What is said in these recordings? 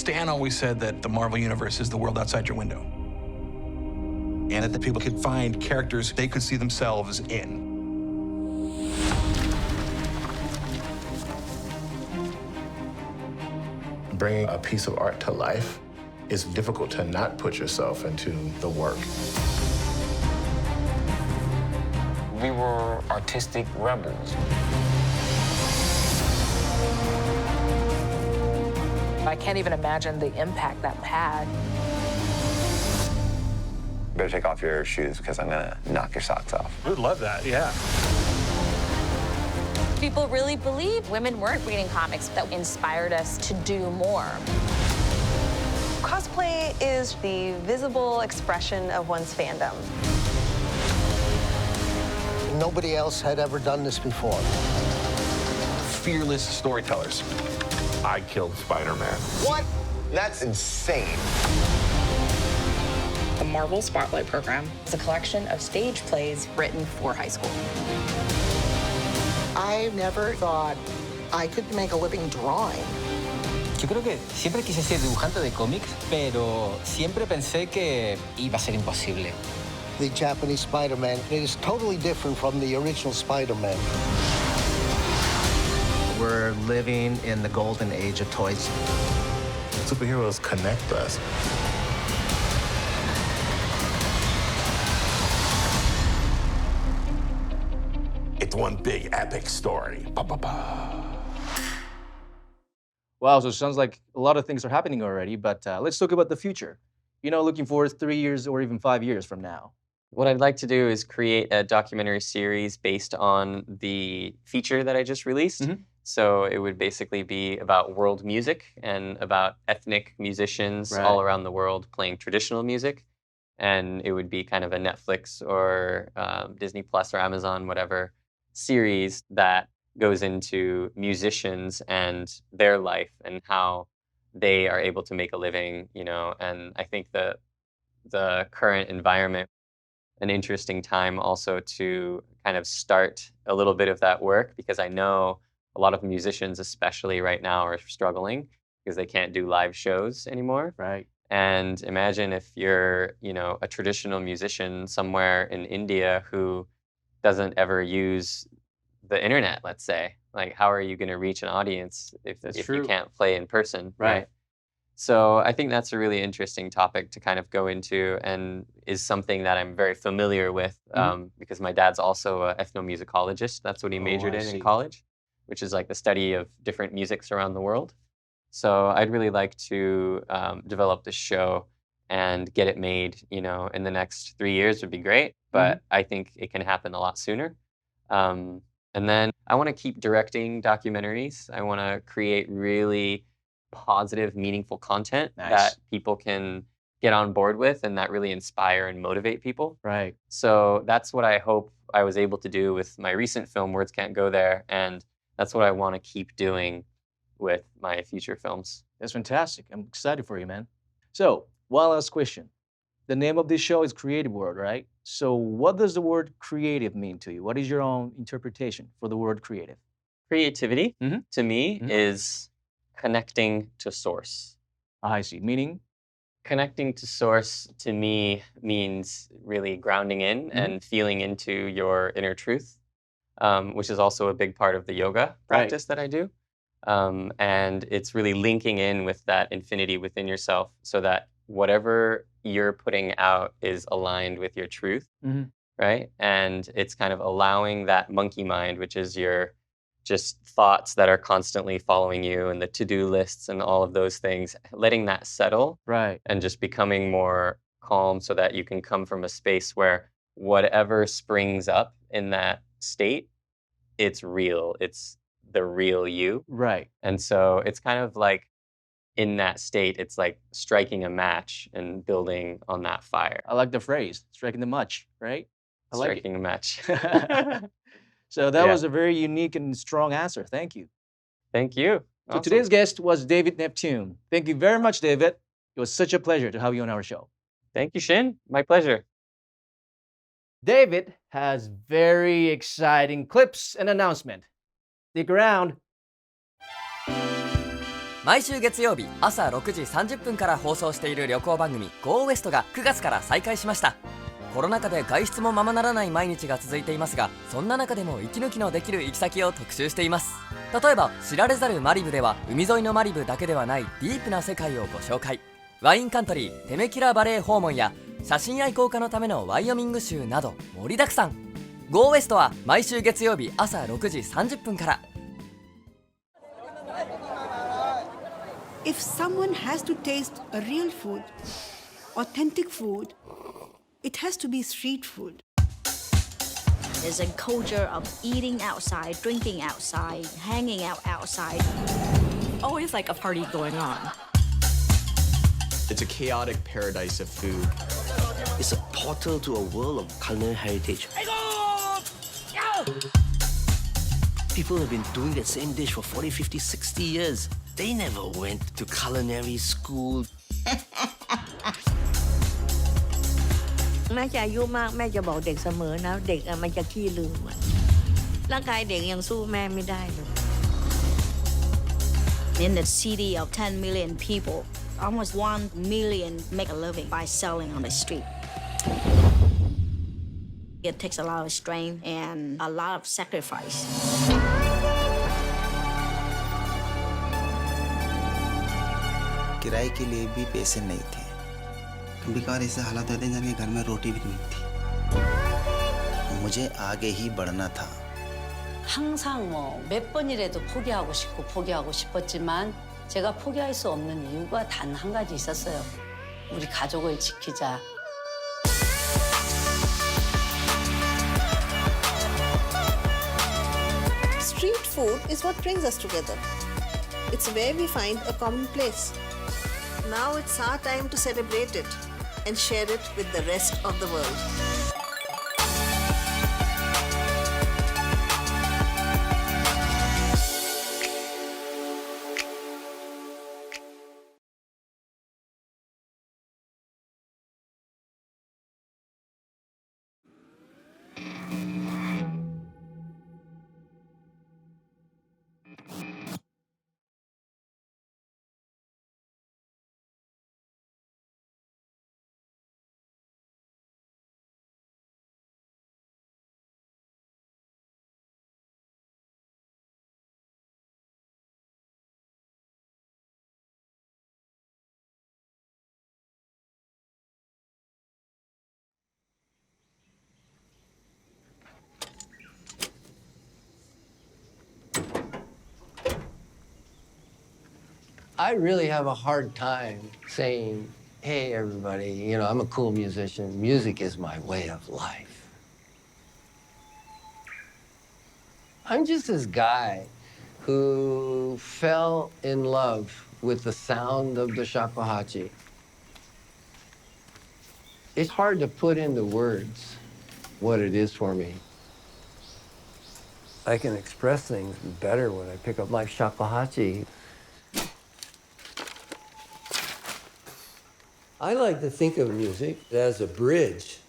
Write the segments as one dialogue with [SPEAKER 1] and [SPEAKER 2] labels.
[SPEAKER 1] Stan always said that the Marvel Universe is the world outside your window. And that the people could find characters they could see themselves in.
[SPEAKER 2] Bringing a piece of art to life, it's difficult to not put yourself into the work.
[SPEAKER 3] We were artistic rebels.
[SPEAKER 4] I can't even imagine the impact that had.
[SPEAKER 5] You better take off your shoes because I'm gonna knock your socks off.
[SPEAKER 6] We would love that, yeah.
[SPEAKER 7] People really believe women weren't reading comics that inspired us to do more.
[SPEAKER 8] Cosplay is the visible expression of one's fandom.
[SPEAKER 9] Nobody else had ever done this before.
[SPEAKER 1] Fearless storytellers.
[SPEAKER 2] I killed Spider-Man.
[SPEAKER 5] What? That's insane.
[SPEAKER 4] The Marvel Spotlight Program is a collection of stage plays written for high school.
[SPEAKER 9] I never thought I could make a living drawing.
[SPEAKER 10] Yo creo que siempre quise ser dibujante de cómics, pero siempre pensé que iba a ser imposible.
[SPEAKER 9] The Japanese Spider-Man is totally different from the original Spider-Man.
[SPEAKER 11] We're living in the golden age of toys.
[SPEAKER 2] Superheroes connect us.
[SPEAKER 6] It's one big epic story.
[SPEAKER 12] Wow, so it sounds like a lot of things are happening already, but let's talk about the future. You know, looking forward 3 years or even 5 years from now.
[SPEAKER 13] What I'd like to do is create a documentary series based on the feature that I just released.
[SPEAKER 12] Mm-hmm.
[SPEAKER 13] So it would basically be about world music and about ethnic musicians all around the world playing traditional music. And it would be kind of a Netflix or Disney Plus or Amazon, whatever, series that goes into musicians and their life and how they are able to make a living, you know. And I think the current environment, an interesting time also to kind of start a little bit of that work, because I know a lot of musicians, especially right now, are struggling because they can't do live shows anymore.
[SPEAKER 12] Right.
[SPEAKER 13] And imagine if you're, you know, a traditional musician somewhere in India who doesn't ever use the internet, let's say. Like, how are you going to reach an audience if you can't play in person?
[SPEAKER 12] Right.
[SPEAKER 13] So I think that's a really interesting topic to kind of go into, and is something that I'm very familiar with because my dad's also an ethnomusicologist. That's what he majored in college, which is like the study of different musics around the world. So I'd really like to develop this show and get it made, you know, in the next 3 years would be great, but I think it can happen a lot sooner. And then I want to keep directing documentaries. I want to create really positive, meaningful content that people can get on board with and that really inspire and motivate people.
[SPEAKER 12] Right.
[SPEAKER 13] So that's what I hope I was able to do with my recent film, Words Can't Go There, and that's what I want to keep doing with my future films.
[SPEAKER 12] That's fantastic. I'm excited for you, man. So, one last question. The name of this show is Creative World, right? So what does the word creative mean to you? What is your own interpretation for the word creative?
[SPEAKER 13] Creativity, to me, is connecting to source.
[SPEAKER 12] I see. Meaning?
[SPEAKER 13] Connecting to source, to me, means really grounding in and feeling into your inner truth, which is also a big part of the yoga practice that I do. And it's really linking in with that infinity within yourself so that whatever you're putting out is aligned with your truth, right? And it's kind of allowing that monkey mind, which is your just thoughts that are constantly following you and the to-do lists and all of those things, letting that settle and just becoming more calm so that you can come from a space where whatever springs up in that state, it's real. It's the real you.
[SPEAKER 12] Right.
[SPEAKER 13] And so it's kind of like in that state, it's like striking a match and building on that fire.
[SPEAKER 12] I like the phrase, striking the match, right? I like
[SPEAKER 13] striking a match.
[SPEAKER 12] So that was a very unique and strong answer. Thank you.
[SPEAKER 13] Thank you.
[SPEAKER 12] So today's guest was David Neptune. Thank you very much, David. It was such a pleasure to have you on our show.
[SPEAKER 13] Thank you, Shin. My pleasure.
[SPEAKER 12] David has very exciting clips and announcement. Stick around.
[SPEAKER 14] 毎週月曜日朝6時30分から放送している旅行番組 Go West が9月から再開しました。コロナ禍で外出もままならない毎日が続いていますが、そんな中でも息抜きのできる行き先を特集しています。例えば知られざるマリブでは海沿いのマリブだけではないディープな世界をご紹介。ワインカントリーテメキュラバレー訪問や写真愛好家のためのワイオミング州など盛りだくさん。 Go West は毎週月曜日朝6時30分から。
[SPEAKER 15] If someone has to taste a real food, authentic food, it has to be street food.
[SPEAKER 16] There's a culture of eating outside, drinking outside, hanging out outside.
[SPEAKER 4] Always like a party going on.
[SPEAKER 17] It's a chaotic paradise of food.
[SPEAKER 9] It's a portal to a world of culinary heritage. People have been doing that same dish for 40, 50, 60 years. They never went to culinary school.
[SPEAKER 18] แม่จะอายุมากแม่จะบอกเด็กเสมอนะเด็กมันจะขี้ลืมร่างกายเด็กยังสู้แม่ไม่ได้เลย
[SPEAKER 16] In the city of 10 million people, almost 1 million make a living by selling on the street. It takes a lot of strength and a lot of sacrifice.
[SPEAKER 19] किराए के लिए भी पैसे नहीं थे। कभी कभार ऐसे हालात होते हैं जब घर में रोटी भी नहीं थी। मुझे आगे ही बढ़ना था।
[SPEAKER 20] 항상 몇 번이라도 포기하고 싶었지만 제가 포기할 수 없는 이유가 단 한 가지 있었어요. 우리 가족을 지키자.
[SPEAKER 15] Street food is what brings us together. It's where we find a common place. Now it's our time to celebrate it and share it with the rest of the world.
[SPEAKER 21] I really have a hard time saying, hey, everybody, you know, I'm a cool musician. Music is my way of life. I'm just this guy who fell in love with the sound of the shakuhachi. It's hard to put into words what it is for me. I can express things better when I pick up my shakuhachi. I like to think of music as a bridge.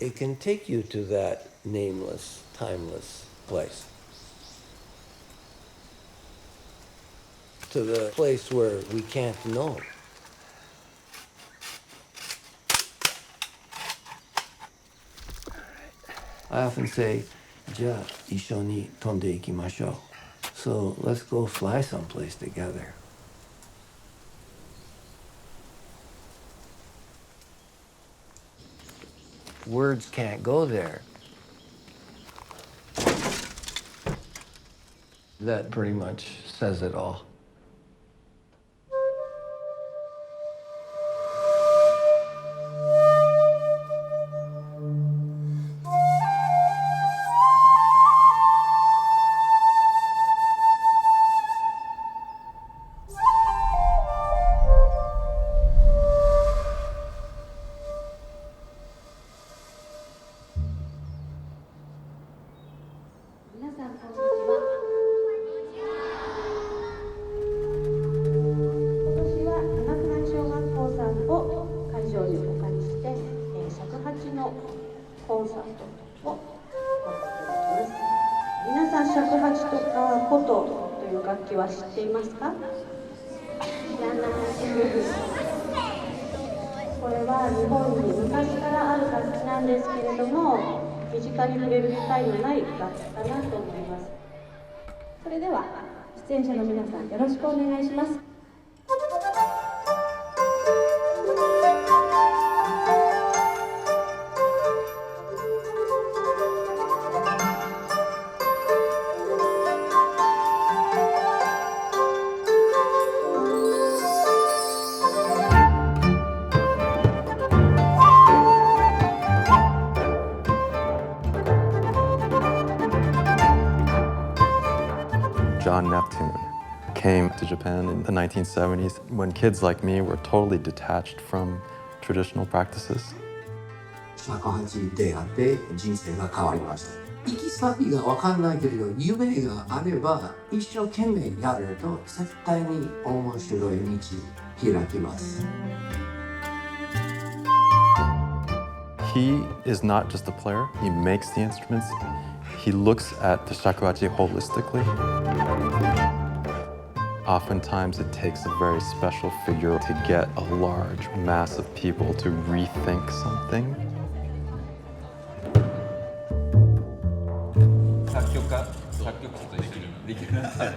[SPEAKER 21] It can take you to that nameless, timeless place. To the place where we can't know. I often say, じゃあ一緒に飛んでいきましょう. So let's go fly someplace together. Words can't go there. That pretty much says it all.
[SPEAKER 3] いう楽器は知っていますか？知らない。これは日本に昔からある楽器なんですけれども、身近に触れる機会のない楽器かなと思います。それでは出演者の皆さん、よろしくお願いします。
[SPEAKER 22] John Neptune came to Japan in the 1970s when kids like me were totally detached from traditional practices.
[SPEAKER 23] 尺八に出会って人生が変わりました。行き先が分かんないけど夢があれば一生懸命やると絶対に面白い道開きます。
[SPEAKER 22] He is not just a player, he makes the instruments. He looks at the shakuhachi holistically. Oftentimes it takes a very special figure to get a large mass of people to rethink something.
[SPEAKER 10] 作曲家と一緒にできるなって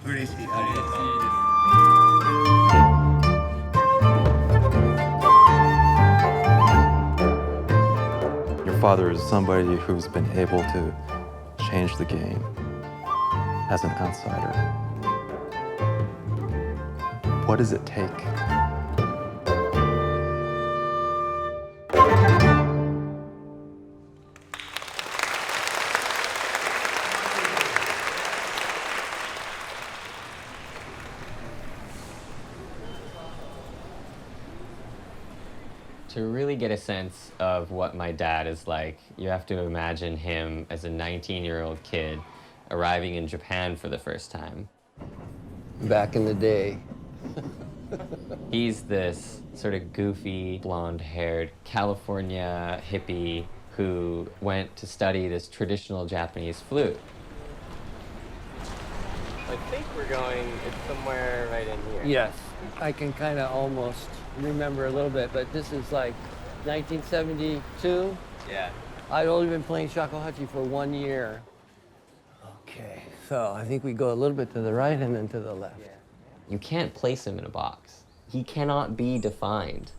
[SPEAKER 10] 嬉しいです。
[SPEAKER 22] Your father is somebody who's been able to change the game as an outsider. What does it take?
[SPEAKER 13] To really get a sense of what my dad is like, you have to imagine him as a 19-year-old kid arriving in Japan for the first time.
[SPEAKER 21] Back in the day.
[SPEAKER 13] He's this sort of goofy, blonde-haired California hippie who went to study this traditional Japanese flute. I think we're going, it's somewhere right in here.
[SPEAKER 21] Yes, I can kind of almost remember a little bit, but this is like 1972.
[SPEAKER 13] Yeah.
[SPEAKER 21] I'd only been playing shakuhachi for 1 year. Okay, so I think we go a little bit to the right and then to the left.
[SPEAKER 13] Yeah. You can't place him in a box. He cannot be defined.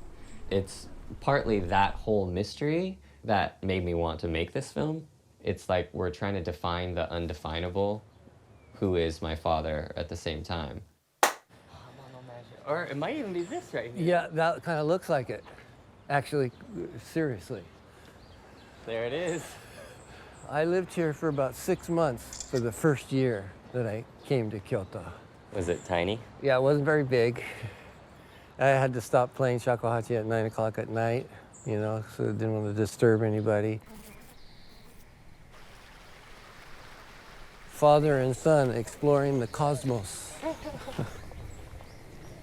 [SPEAKER 13] It's partly that whole mystery that made me want to make this film. It's like we're trying to define the undefinable, who is my father at the same time. Or it might even be this right here.
[SPEAKER 21] Yeah, that kind of looks like it. Actually, seriously.
[SPEAKER 13] There it is.
[SPEAKER 21] I lived here for about 6 months for the first year that I came to Kyoto.
[SPEAKER 13] Was it tiny?
[SPEAKER 21] Yeah, it wasn't very big. I had to stop playing shakuhachi at 9 o'clock at night, you know, so I didn't want to disturb anybody. Father and son exploring the cosmos.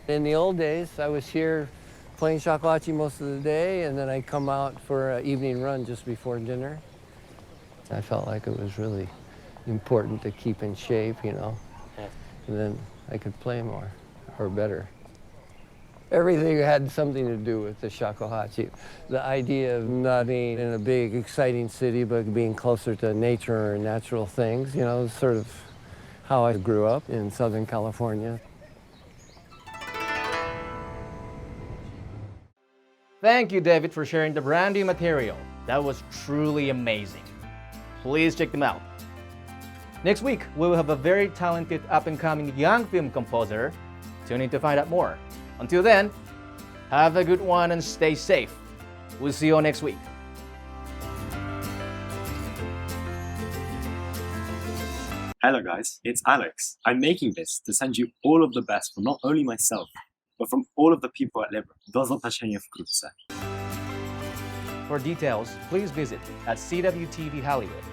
[SPEAKER 21] In the old days, I was here playing shakuhachi most of the day, and then I'd come out for an evening run just before dinner. I felt like it was really important to keep in shape, you know, and then I could play more or better. Everything had something to do with the shakuhachi. The idea of not being in a big, exciting city, but being closer to nature and natural things, you know, is sort of how I grew up in Southern California.
[SPEAKER 12] Thank you, David, for sharing the brand new material. That was truly amazing. Please check them out. Next week, we will have a very talented up-and-coming young film composer. Tune in to find out more. Until then, have a good one and stay safe. We'll see you all next week.
[SPEAKER 24] Hello guys, it's Alex. I'm making this to send you all of the best from not only myself, but from all of the people at Libera. Dozo tashenie wkrótce.
[SPEAKER 12] For details, please visit at CWTV Hollywood.